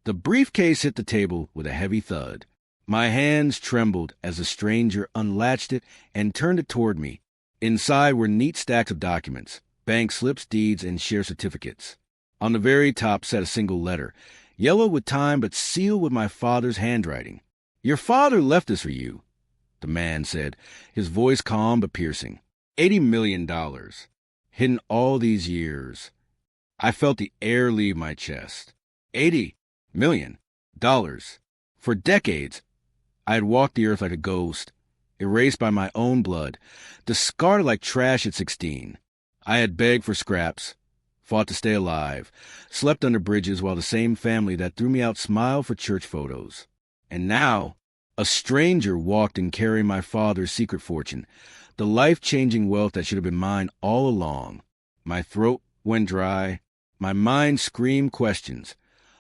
The briefcase hit the table with a heavy thud. My hands trembled as the stranger unlatched it and turned it toward me. Inside were neat stacks of documents, bank slips, deeds, and share certificates. On the very top sat a single letter, yellow with time but sealed with my father's handwriting. "Your father left this for you," the man said, his voice calm but piercing. $80 million. Hidden all these years. I felt the air leave my chest. $80 million. For decades, I had walked the earth like a ghost, erased by my own blood, discarded like trash at 16. I had begged for scraps, fought to stay alive, slept under bridges while the same family that threw me out smiled for church photos. And now, a stranger walked in carrying my father's secret fortune, the life-changing wealth that should have been mine all along. My throat went dry. My mind screamed questions.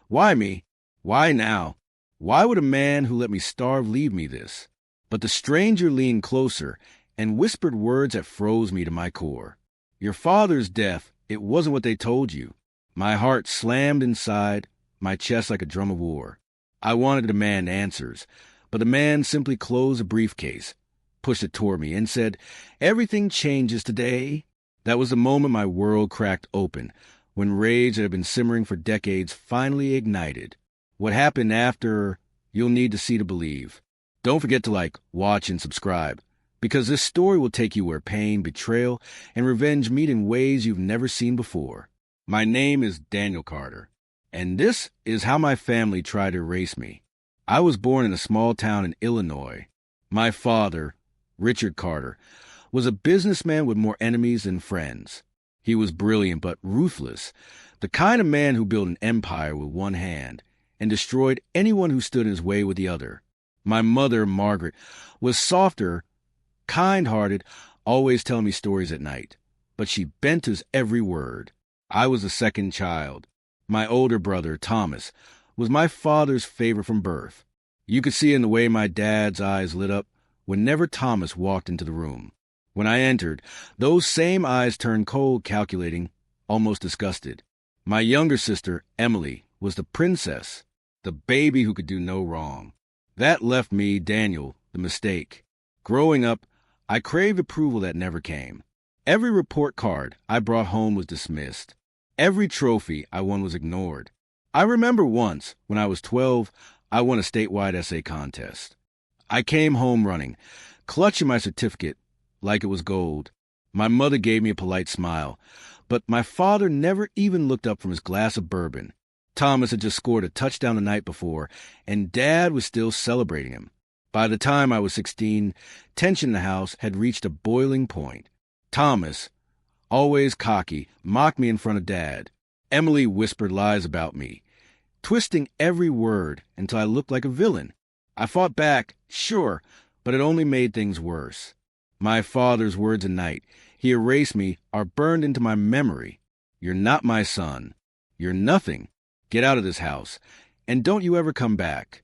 Why me? Why now? Why would a man who let me starve leave me this? But the stranger leaned closer and whispered words that froze me to my core. Your father's death, it wasn't what they told you. My heart slammed inside, my chest like a drum of war. I wanted to demand answers, but the man simply closed the briefcase, pushed it toward me, and said, "Everything changes today." That was the moment my world cracked open, when rage that had been simmering for decades finally ignited. What happened after, you'll need to see to believe. Don't forget to watch, and subscribe, because this story will take you where pain, betrayal, and revenge meet in ways you've never seen before. My name is Daniel Carter, and this is how my family tried to erase me. I was born in a small town in Illinois. My father, Richard Carter, was a businessman with more enemies than friends. He was brilliant but ruthless, the kind of man who built an empire with one hand and destroyed anyone who stood in his way with the other. My mother, Margaret, was softer, kind-hearted, always telling me stories at night, but she bent his every word. I was the second child. My older brother, Thomas, was my father's favorite from birth. You could see in the way my dad's eyes lit up whenever Thomas walked into the room. When I entered, those same eyes turned cold, calculating, almost disgusted. My younger sister, Emily, was the princess, the baby who could do no wrong. That left me, Daniel, the mistake. Growing up, I craved approval that never came. Every report card I brought home was dismissed. Every trophy I won was ignored. I remember once, when I was 12, I won a statewide essay contest. I came home running, clutching my certificate like it was gold. My mother gave me a polite smile, but my father never even looked up from his glass of bourbon. Thomas had just scored a touchdown the night before, and Dad was still celebrating him. By the time I was 16, tension in the house had reached a boiling point. Thomas, always cocky, mocked me in front of Dad. Emily whispered lies about me, twisting every word until I looked like a villain. I fought back, sure, but it only made things worse. My father's words at night, he erased me, are burned into my memory. You're not my son. You're nothing. Get out of this house, and don't you ever come back.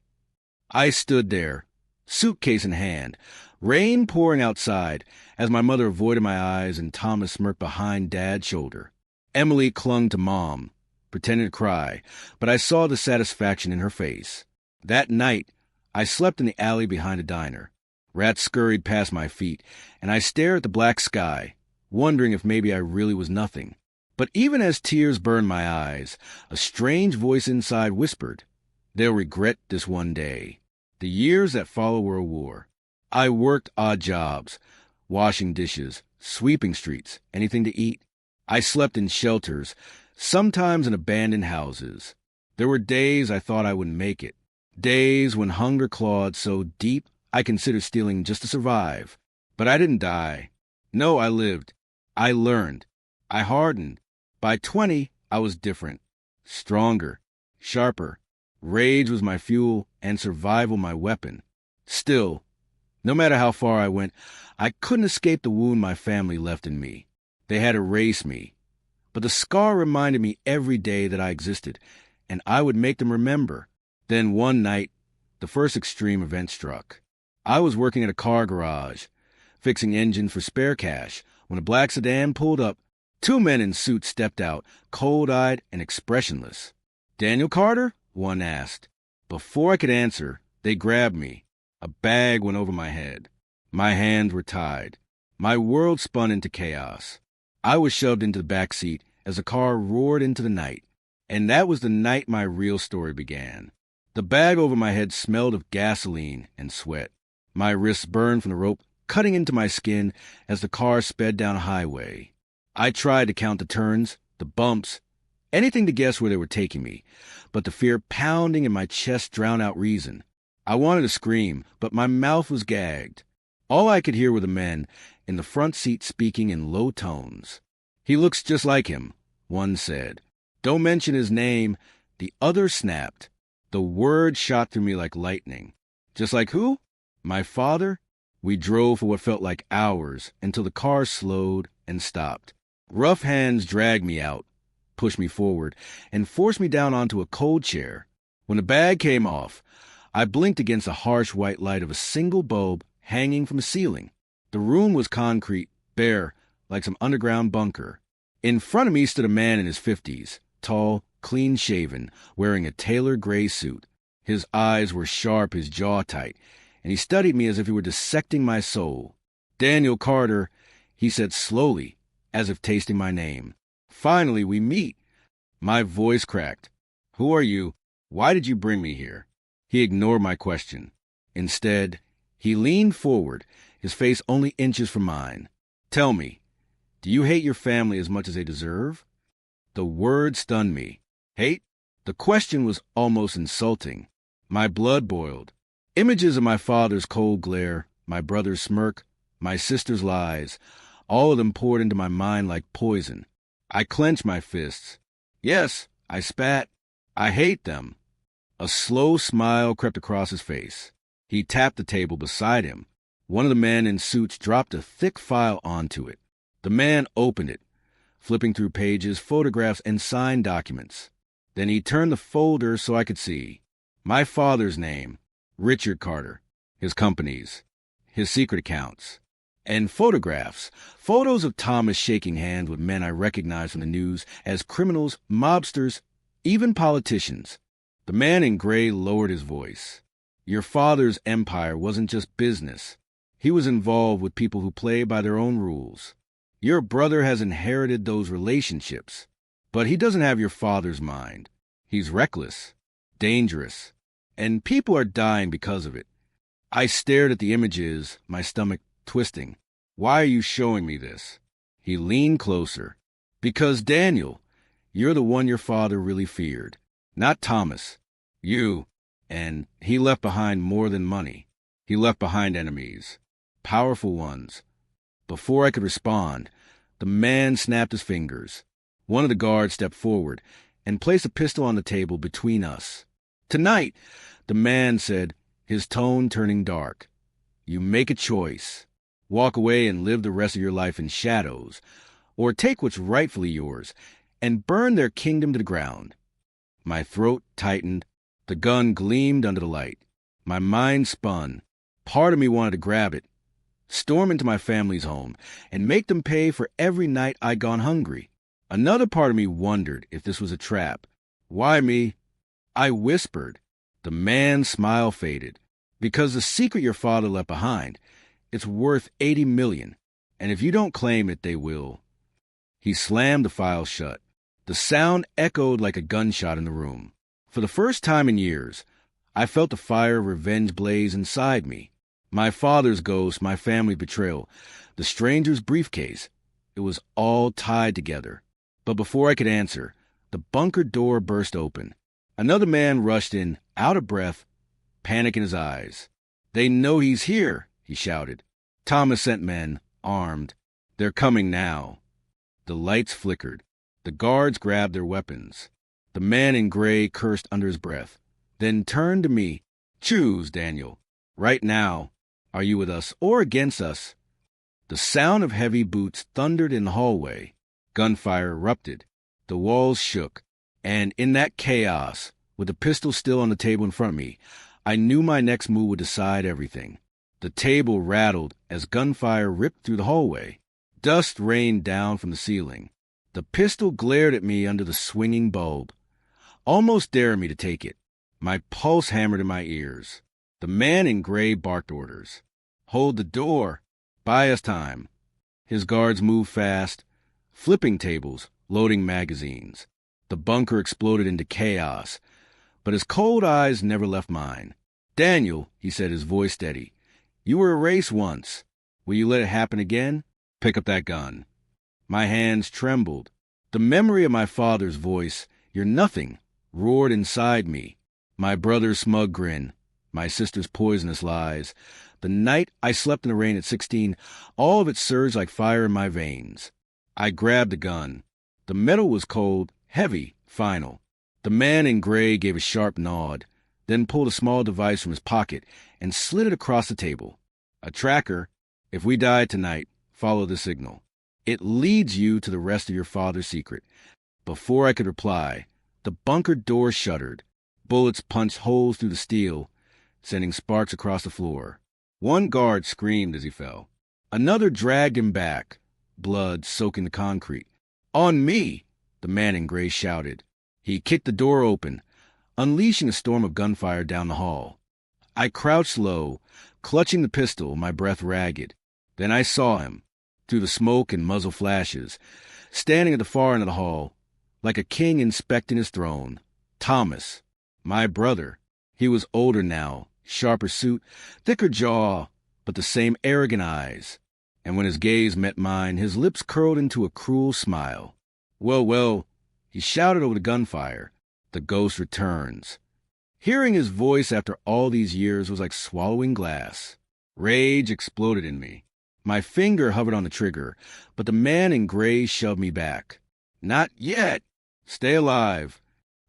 I stood there, suitcase in hand, rain pouring outside, as my mother avoided my eyes and Thomas smirked behind Dad's shoulder. Emily clung to Mom, pretending to cry, but I saw the satisfaction in her face. That night, I slept in the alley behind a diner. Rats scurried past my feet, and I stared at the black sky, wondering if maybe I really was nothing. But even as tears burned my eyes, a strange voice inside whispered, "They'll regret this one day." The years that followed were a war. I worked odd jobs, washing dishes, sweeping streets, anything to eat. I slept in shelters, sometimes in abandoned houses. There were days I thought I wouldn't make it, days when hunger clawed so deep I considered stealing just to survive. But I didn't die. No, I lived. I learned. I hardened. By 20, I was different. Stronger. Sharper. Rage was my fuel and survival my weapon. Still, no matter how far I went, I couldn't escape the wound my family left in me. They had erased me. But the scar reminded me every day that I existed, and I would make them remember. Then one night, the first extreme event struck. I was working at a car garage, fixing engines for spare cash, when a black sedan pulled up. 2 men in suits stepped out, cold-eyed and expressionless. "Daniel Carter?" one asked. Before I could answer, they grabbed me. A bag went over my head. My hands were tied. My world spun into chaos. I was shoved into the back seat as the car roared into the night. And that was the night my real story began. The bag over my head smelled of gasoline and sweat. My wrists burned from the rope, cutting into my skin as the car sped down a highway. I tried to count the turns, the bumps, anything to guess where they were taking me, but the fear pounding in my chest drowned out reason. I wanted to scream, but my mouth was gagged. All I could hear were the men in the front seat speaking in low tones. "He looks just like him," one said. "Don't mention his name." The other snapped. The word shot through me like lightning. "Just like who?" "My father?" We drove for what felt like hours until the car slowed and stopped. Rough hands dragged me out, pushed me forward, and forced me down onto a cold chair. When the bag came off, I blinked against the harsh white light of a single bulb hanging from the ceiling. The room was concrete, bare, like some underground bunker. In front of me stood a man in his 50s, tall, clean-shaven, wearing a tailored gray suit. His eyes were sharp, his jaw tight, and he studied me as if he were dissecting my soul. "Daniel Carter," he said slowly, as if tasting my name. "Finally, we meet." My voice cracked. "Who are you? Why did you bring me here?" He ignored my question. Instead, he leaned forward, his face only inches from mine. "Tell me, do you hate your family as much as they deserve?" The word stunned me. Hate? The question was almost insulting. My blood boiled. Images of my father's cold glare, my brother's smirk, my sister's lies, all of them poured into my mind like poison. I clenched my fists. "Yes," I spat, "I hate them." A slow smile crept across his face. He tapped the table beside him. One of the men in suits dropped a thick file onto it. The man opened it, flipping through pages, photographs, and signed documents. Then he turned the folder so I could see. My father's name, Richard Carter, his companies, his secret accounts, and photographs. Photos of Thomas shaking hands with men I recognized from the news as criminals, mobsters, even politicians. The man in gray lowered his voice. "Your father's empire wasn't just business. He was involved with people who play by their own rules. Your brother has inherited those relationships, but he doesn't have your father's mind. He's reckless, dangerous, and people are dying because of it." I stared at the images, my stomach twisting. "Why are you showing me this?" He leaned closer. "Because, Daniel, you're the one your father really feared. Not Thomas. You. And he left behind more than money. He left behind enemies. Powerful ones." Before I could respond, the man snapped his fingers. One of the guards stepped forward and placed a pistol on the table between us. "Tonight," the man said, his tone turning dark, "you make a choice. Walk away and live the rest of your life in shadows, or take what's rightfully yours and burn their kingdom to the ground." My throat tightened. The gun gleamed under the light. My mind spun. Part of me wanted to grab it, storm into my family's home, and make them pay for every night I'd gone hungry. Another part of me wondered if this was a trap. "Why me?" I whispered. The man's smile faded. "Because the secret your father left behind, it's worth $80 million, and if you don't claim it, they will." He slammed the file shut. The sound echoed like a gunshot in the room. For the first time in years, I felt the fire of revenge blaze inside me. My father's ghost, my family betrayal, the stranger's briefcase. It was all tied together. But before I could answer, the bunker door burst open. Another man rushed in, out of breath, panic in his eyes. "They know he's here," he shouted. "Thomas sent men, armed. They're coming now." The lights flickered. The guards grabbed their weapons. The man in gray cursed under his breath, then turned to me. "Choose, Daniel. Right now. Are you with us or against us?" The sound of heavy boots thundered in the hallway. Gunfire erupted. The walls shook. And in that chaos, with the pistol still on the table in front of me, I knew my next move would decide everything. The table rattled as gunfire ripped through the hallway. Dust rained down from the ceiling. The pistol glared at me under the swinging bulb, almost daring me to take it. My pulse hammered in my ears. The man in gray barked orders. Hold the door. Buy us time. His guards moved fast, flipping tables, loading magazines. The bunker exploded into chaos, but his cold eyes never left mine. Daniel, he said, his voice steady, you were erased once. Will you let it happen again? Pick up that gun. My hands trembled. The memory of my father's voice, you're nothing, roared inside me. My brother's smug grin, my sister's poisonous lies. The night I slept in the rain at 16, all of it surged like fire in my veins. I grabbed the gun. The metal was cold, heavy, final. The man in gray gave a sharp nod, then pulled a small device from his pocket and slid it across the table. A tracker. If we die tonight, follow the signal. It leads you to the rest of your father's secret. Before I could reply, the bunker door shuddered. Bullets punched holes through the steel, sending sparks across the floor. One guard screamed as he fell. Another dragged him back, blood soaking the concrete. On me, the man in gray shouted. He kicked the door open, unleashing a storm of gunfire down the hall. I crouched low, clutching the pistol, my breath ragged. Then I saw him, through the smoke and muzzle flashes, standing at the far end of the hall, like a king inspecting his throne. Thomas, my brother. He was older now, sharper suit, thicker jaw, but the same arrogant eyes. And when his gaze met mine, his lips curled into a cruel smile. Well, well, he shouted over the gunfire. The ghost returns. Hearing his voice after all these years was like swallowing glass. Rage exploded in me. My finger hovered on the trigger, but the man in gray shoved me back. Not yet. Stay alive.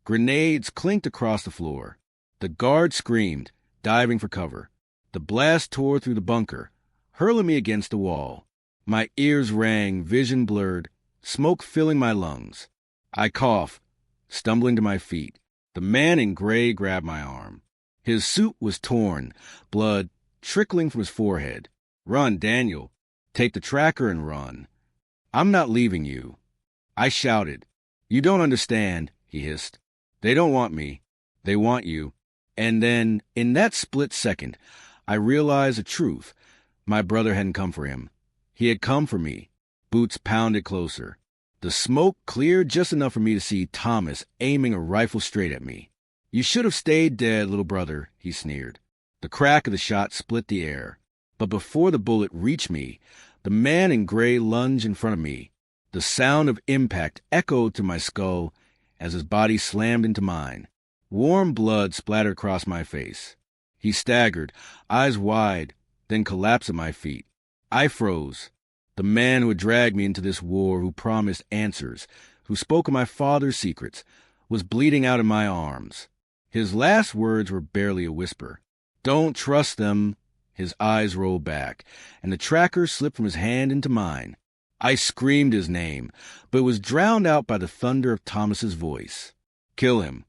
Grenades clinked across the floor. The guard screamed, diving for cover. The blast tore through the bunker, hurling me against the wall. My ears rang, vision blurred, smoke filling my lungs. I coughed, stumbling to my feet. The man in gray grabbed my arm. His suit was torn, blood trickling from his forehead. Run, Daniel. Take the tracker and run. I'm not leaving you. I shouted. You don't understand, he hissed. They don't want me. They want you. And then, in that split second, I realized the truth. My brother hadn't come for him. He had come for me. Boots pounded closer. The smoke cleared just enough for me to see Thomas aiming a rifle straight at me. You should have stayed dead, little brother, he sneered. The crack of the shot split the air. But before the bullet reached me, the man in gray lunged in front of me. The sound of impact echoed through my skull as his body slammed into mine. Warm blood splattered across my face. He staggered, eyes wide, then collapsed at my feet. I froze. The man who had dragged me into this war, who promised answers, who spoke of my father's secrets, was bleeding out in my arms. His last words were barely a whisper. Don't trust them. His eyes rolled back, and the tracker slipped from his hand into mine. I screamed his name, but it was drowned out by the thunder of Thomas's voice. Kill him.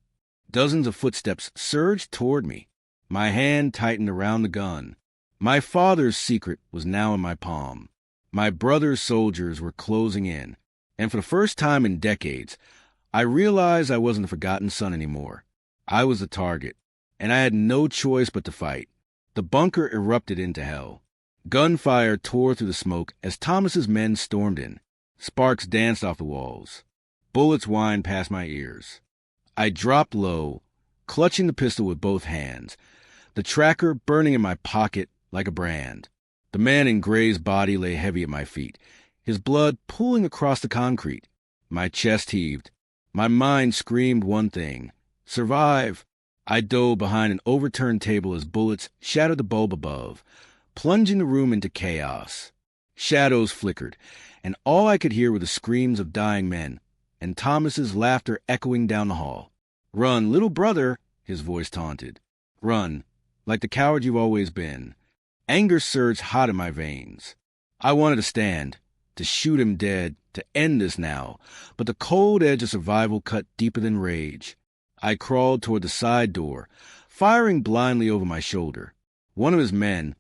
Dozens of footsteps surged toward me. My hand tightened around the gun. My father's secret was now in my palm. My brother's soldiers were closing in, and for the first time in decades, I realized I wasn't the forgotten son anymore. I was the target, and I had no choice but to fight. The bunker erupted into hell. Gunfire tore through the smoke as Thomas's men stormed in. Sparks danced off the walls. Bullets whined past my ears. I dropped low, clutching the pistol with both hands, the tracker burning in my pocket like a brand. The man in gray's body lay heavy at my feet, his blood pooling across the concrete. My chest heaved. My mind screamed one thing: survive. I dove behind an overturned table as bullets shattered the bulb above, plunging the room into chaos. Shadows flickered, and all I could hear were the screams of dying men, and Thomas's laughter echoing down the hall. Run, little brother, his voice taunted. Run, like the coward you've always been. Anger surged hot in my veins. I wanted to stand, to shoot him dead, to end this now, but the cold edge of survival cut deeper than rage. I crawled toward the side door, firing blindly over my shoulder. One of his men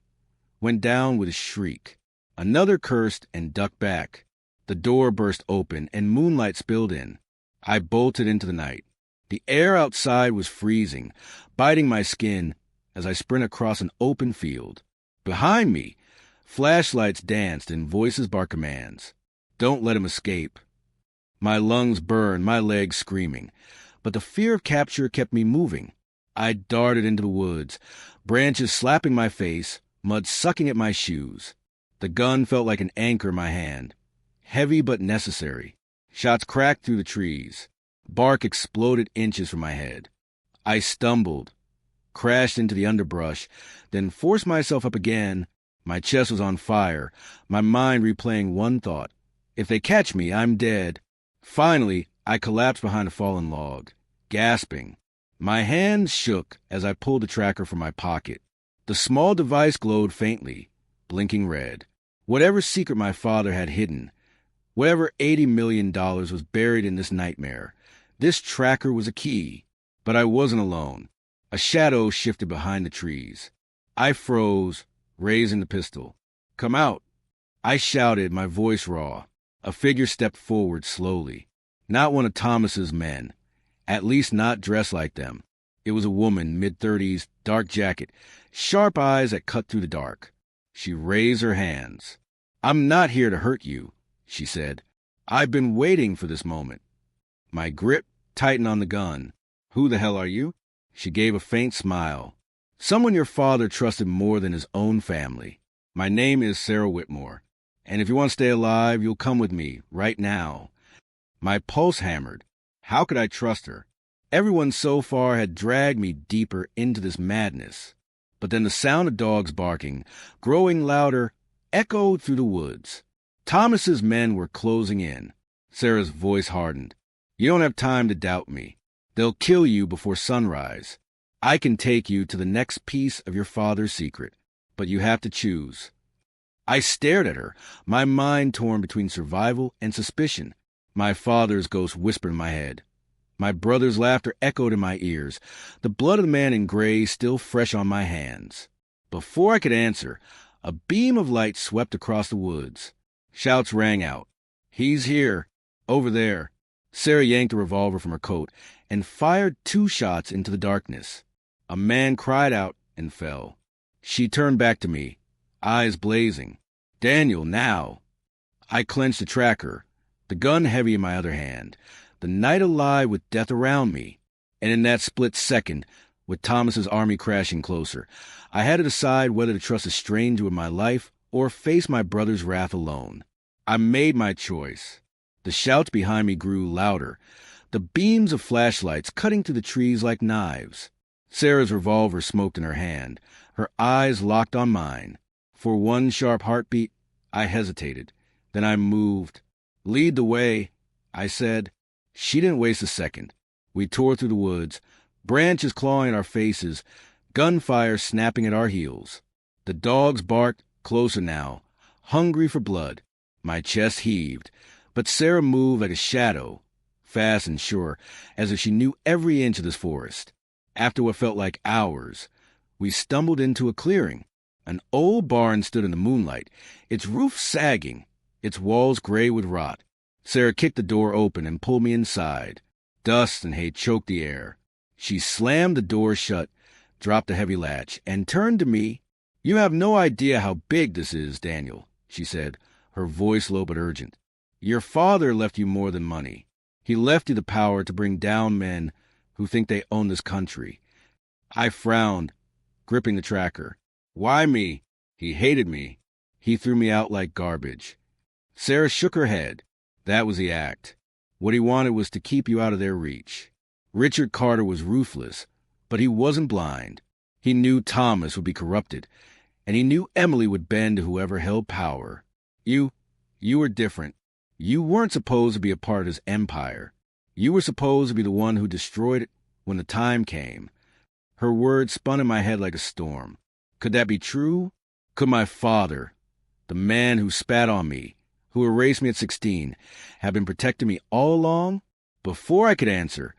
went down with a shriek. Another cursed and ducked back. The door burst open, and moonlight spilled in. I bolted into the night. The air outside was freezing, biting my skin as I sprint across an open field. Behind me, flashlights danced and voices barked commands. Don't let him escape. My lungs burned, my legs screaming, but the fear of capture kept me moving. I darted into the woods, branches slapping my face, mud sucking at my shoes. The gun felt like an anchor in my hand, heavy but necessary. Shots cracked through the trees. Bark exploded inches from my head. I stumbled, crashed into the underbrush, then forced myself up again. My chest was on fire, my mind replaying one thought. If they catch me, I'm dead. Finally, I collapsed behind a fallen log, gasping. My hands shook as I pulled the tracker from my pocket. The small device glowed faintly, blinking red. Whatever secret my father had hidden, whatever $80 million was buried in this nightmare, this tracker was a key. But I wasn't alone. A shadow shifted behind the trees. I froze, raising the pistol. Come out! I shouted, my voice raw. A figure stepped forward slowly. Not one of Thomas's men. At least not dressed like them. It was a woman, mid-30s, dark jacket, sharp eyes that cut through the dark. She raised her hands. I'm not here to hurt you, she said. I've been waiting for this moment. My grip tightened on the gun. Who the hell are you? She gave a faint smile. Someone your father trusted more than his own family. My name is Sarah Whitmore, and if you want to stay alive, you'll come with me, right now. My pulse hammered. How could I trust her? Everyone so far had dragged me deeper into this madness. But then the sound of dogs barking, growing louder, echoed through the woods. Thomas's men were closing in. Sarah's voice hardened. You don't have time to doubt me. They'll kill you before sunrise. I can take you to the next piece of your father's secret, but you have to choose. I stared at her, my mind torn between survival and suspicion. My father's ghost whispered in my head. My brother's laughter echoed in my ears, the blood of the man in gray still fresh on my hands. Before I could answer, a beam of light swept across the woods. Shouts rang out. He's here. Over there. Sarah yanked a revolver from her coat and fired 2 shots into the darkness. A man cried out and fell. She turned back to me, eyes blazing. Daniel, now! I clenched the tracker, the gun heavy in my other hand, the night alive with death around me. And in that split second, with Thomas's army crashing closer, I had to decide whether to trust a stranger with my life or face my brother's wrath alone. I made my choice. The shouts behind me grew louder, the beams of flashlights cutting through the trees like knives. Sarah's revolver smoked in her hand, her eyes locked on mine. For one sharp heartbeat, I hesitated. Then I moved. Lead the way, I said. She didn't waste a second. We tore through the woods, branches clawing at our faces, gunfire snapping at our heels. The dogs barked, closer now, hungry for blood. My chest heaved, but Sarah moved like a shadow, fast and sure, as if she knew every inch of this forest. After what felt like hours, we stumbled into a clearing. An old barn stood in the moonlight, its roof sagging, its walls gray with rot. Sarah kicked the door open and pulled me inside. Dust and hay choked the air. She slammed the door shut, dropped the heavy latch, and turned to me. You have no idea how big this is, Daniel, she said, her voice low but urgent. Your father left you more than money. He left you the power to bring down men who think they own this country. I frowned, gripping the tracker. Why me? He hated me. He threw me out like garbage. Sarah shook her head. That was the act. What he wanted was to keep you out of their reach. Richard Carter was ruthless, but he wasn't blind. He knew Thomas would be corrupted, and he knew Emily would bend to whoever held power. You were different. You weren't supposed to be a part of his empire. You were supposed to be the one who destroyed it when the time came. Her words spun in my head like a storm. Could that be true? Could my father, the man who spat on me, who erased me at 16, have been protecting me all along? Before I could answer,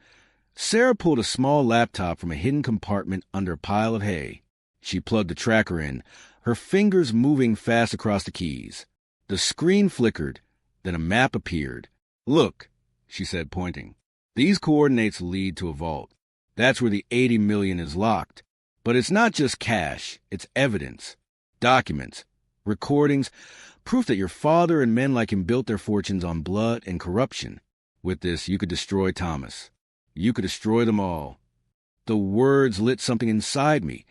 Sarah pulled a small laptop from a hidden compartment under a pile of hay. She plugged the tracker in, her fingers moving fast across the keys. The screen flickered, then a map appeared. Look, she said, pointing. These coordinates lead to a vault. That's where the 80 million is locked. But it's not just cash, it's evidence, documents, recordings, proof that your father and men like him built their fortunes on blood and corruption. With this, you could destroy Thomas. You could destroy them all. The words lit something inside me,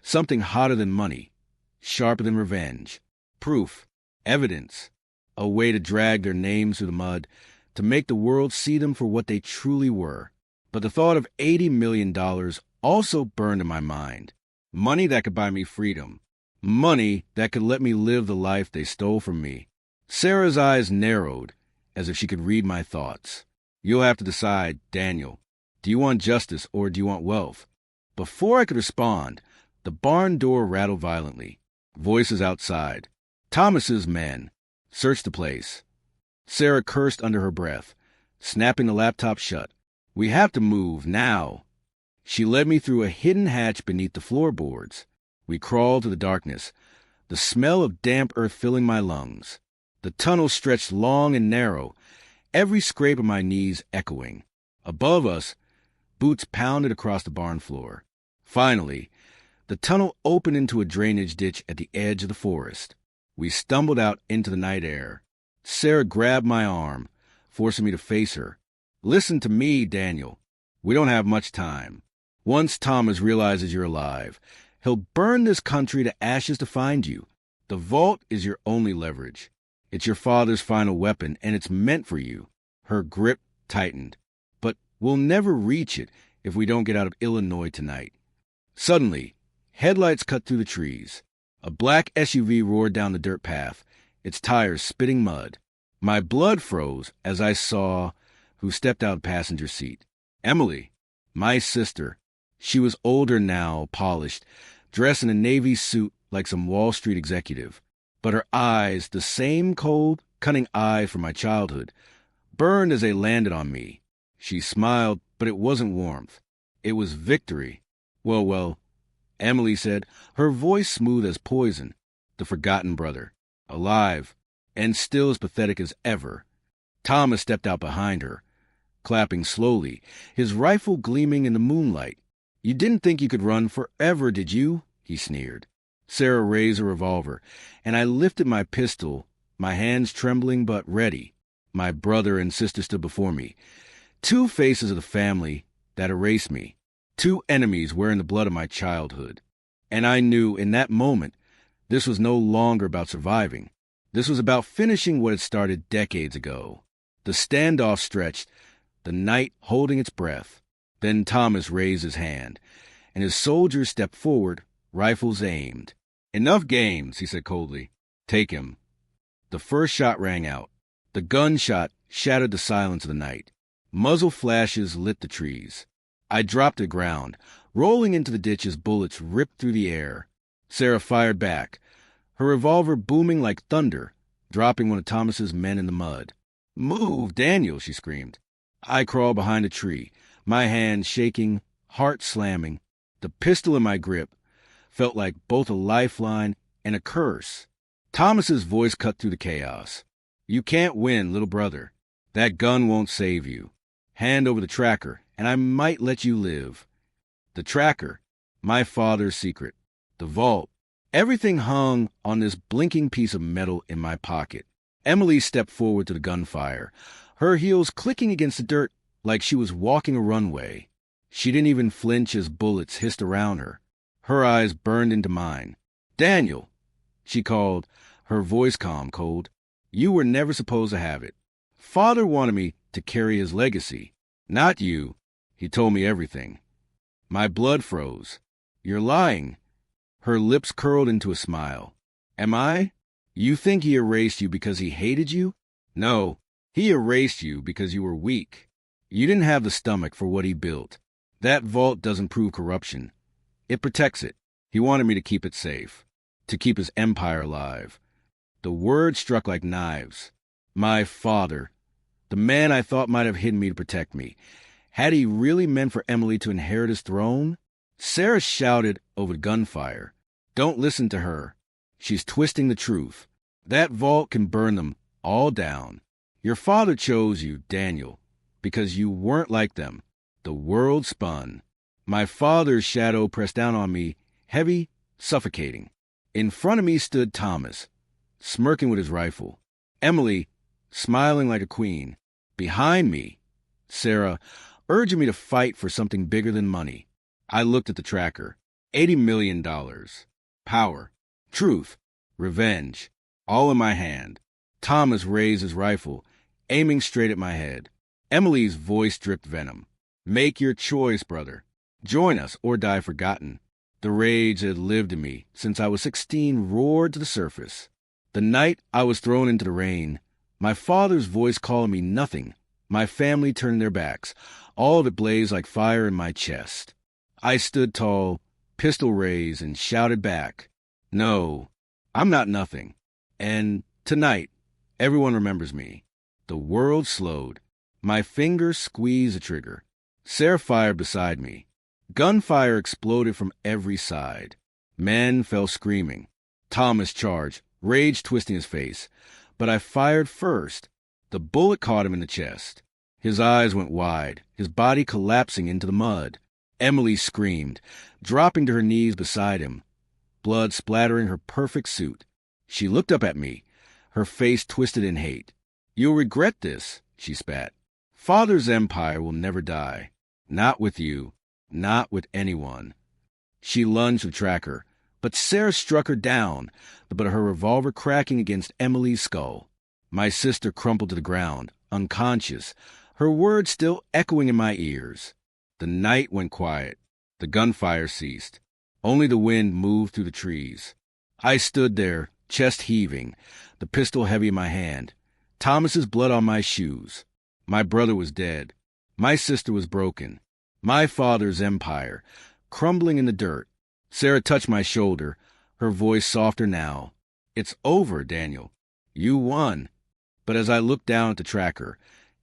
something hotter than money, sharper than revenge. Proof, evidence, a way to drag their names through the mud, to make the world see them for what they truly were. But the thought of $80 million also burned in my mind. Money that could buy me freedom. Money that could let me live the life they stole from me. Sarah's eyes narrowed, as if she could read my thoughts. You'll have to decide, Daniel. Do you want justice or do you want wealth? Before I could respond, the barn door rattled violently. Voices outside. Thomas's men. Search the place. Sarah cursed under her breath, snapping the laptop shut. We have to move, now. She led me through a hidden hatch beneath the floorboards. We crawled to the darkness, the smell of damp earth filling my lungs. The tunnel stretched long and narrow, every scrape of my knees echoing. Above us, boots pounded across the barn floor. Finally, the tunnel opened into a drainage ditch at the edge of the forest. We stumbled out into the night air. Sarah grabbed my arm, forcing me to face her. Listen to me, Daniel. We don't have much time. Once Thomas realizes you're alive, he'll burn this country to ashes to find you. The vault is your only leverage. It's your father's final weapon, and it's meant for you. Her grip tightened. But we'll never reach it if we don't get out of Illinois tonight. Suddenly, headlights cut through the trees. A black SUV roared down the dirt path, its tires spitting mud. My blood froze as I saw who stepped out of the passenger seat. Emily, my sister. She was older now, polished, dressed in a navy suit like some Wall Street executive. But her eyes, the same cold, cunning eyes from my childhood, burned as they landed on me. She smiled, but it wasn't warmth. It was victory. Well, Emily said, her voice smooth as poison. The forgotten brother, alive, and still as pathetic as ever. Thomas stepped out behind her, clapping slowly, his rifle gleaming in the moonlight. You didn't think you could run forever, did you? He sneered. Sarah raised a revolver, and I lifted my pistol, my hands trembling but ready. My brother and sister stood before me, two faces of the family that erased me, two enemies wearing the blood of my childhood. And I knew in that moment this was no longer about surviving. This was about finishing what had started decades ago. The standoff stretched, the night holding its breath. Then Thomas raised his hand, and his soldiers stepped forward, rifles aimed. Enough games, he said coldly. Take him. The first shot rang out. The gunshot shattered the silence of the night. Muzzle flashes lit the trees. I dropped to the ground, rolling into the ditch as bullets ripped through the air. Sarah fired back, her revolver booming like thunder, dropping one of Thomas's men in the mud. Move, Daniel, she screamed. I crawled behind a tree, my hands shaking, heart slamming. The pistol in my grip felt like both a lifeline and a curse. Thomas's voice cut through the chaos. You can't win, little brother. That gun won't save you. Hand over the tracker, and I might let you live. The tracker, my father's secret. The vault. Everything hung on this blinking piece of metal in my pocket. Emily stepped forward to the gunfire, her heels clicking against the dirt like she was walking a runway. She didn't even flinch as bullets hissed around her. Her eyes burned into mine. Daniel, she called, her voice calm, cold. You were never supposed to have it. Father wanted me to carry his legacy. Not you. He told me everything. My blood froze. You're lying. Her lips curled into a smile. Am I? You think he erased you because he hated you? No, he erased you because you were weak. You didn't have the stomach for what he built. That vault doesn't prove corruption. It protects it. He wanted me to keep it safe, to keep his empire alive. The words struck like knives. My father, the man I thought might have hidden me to protect me. Had he really meant for Emily to inherit his throne? Sarah shouted over the gunfire. Don't listen to her. She's twisting the truth. That vault can burn them all down. Your father chose you, Daniel. because you weren't like them. The world spun. My father's shadow pressed down on me, heavy, suffocating. In front of me stood Thomas, smirking with his rifle. Emily, smiling like a queen. Behind me, Sarah, urging me to fight for something bigger than money. I looked at the tracker. $80 million. Power. Truth. Revenge. All in my hand. Thomas raised his rifle, aiming straight at my head. Emily's voice dripped venom. Make your choice, brother. Join us or die forgotten. The rage that had lived in me since I was 16 roared to the surface. The night I was thrown into the rain, my father's voice calling me nothing. My family turned their backs. All of it blazed like fire in my chest. I stood tall, pistol raised, and shouted back, "No, I'm not nothing." And tonight, everyone remembers me. The world slowed. My fingers squeezed the trigger. Sarah fired beside me. Gunfire exploded from every side. Men fell screaming. Thomas charged, rage twisting his face. But I fired first. The bullet caught him in the chest. His eyes went wide, his body collapsing into the mud. Emily screamed, dropping to her knees beside him, blood splattering her perfect suit. She looked up at me, her face twisted in hate. "You'll regret this," she spat. "Father's empire will never die. Not with you. Not with anyone." She lunged the tracker, but Sarah struck her down, the butt of her revolver cracking against Emily's skull. My sister crumpled to the ground, unconscious, her words still echoing in my ears. The night went quiet. The gunfire ceased. Only the wind moved through the trees. I stood there, chest heaving, the pistol heavy in my hand, Thomas's blood on my shoes. My brother was dead. My sister was broken. My father's empire, crumbling in the dirt. Sarah touched my shoulder, her voice softer now. "It's over, Daniel. You won." But as I looked down at the tracker,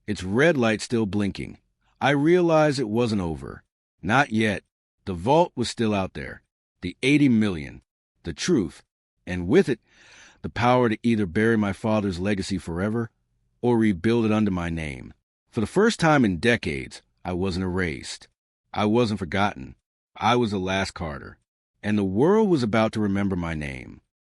its red light still blinking, I realized it wasn't over. Not yet. The vault was still out there. The 80 million. The truth. And with it, the power to either bury my father's legacy forever or rebuild it under my name. For the first time in decades, I wasn't erased. I wasn't forgotten. I was the last Carter. And the world was about to remember my name.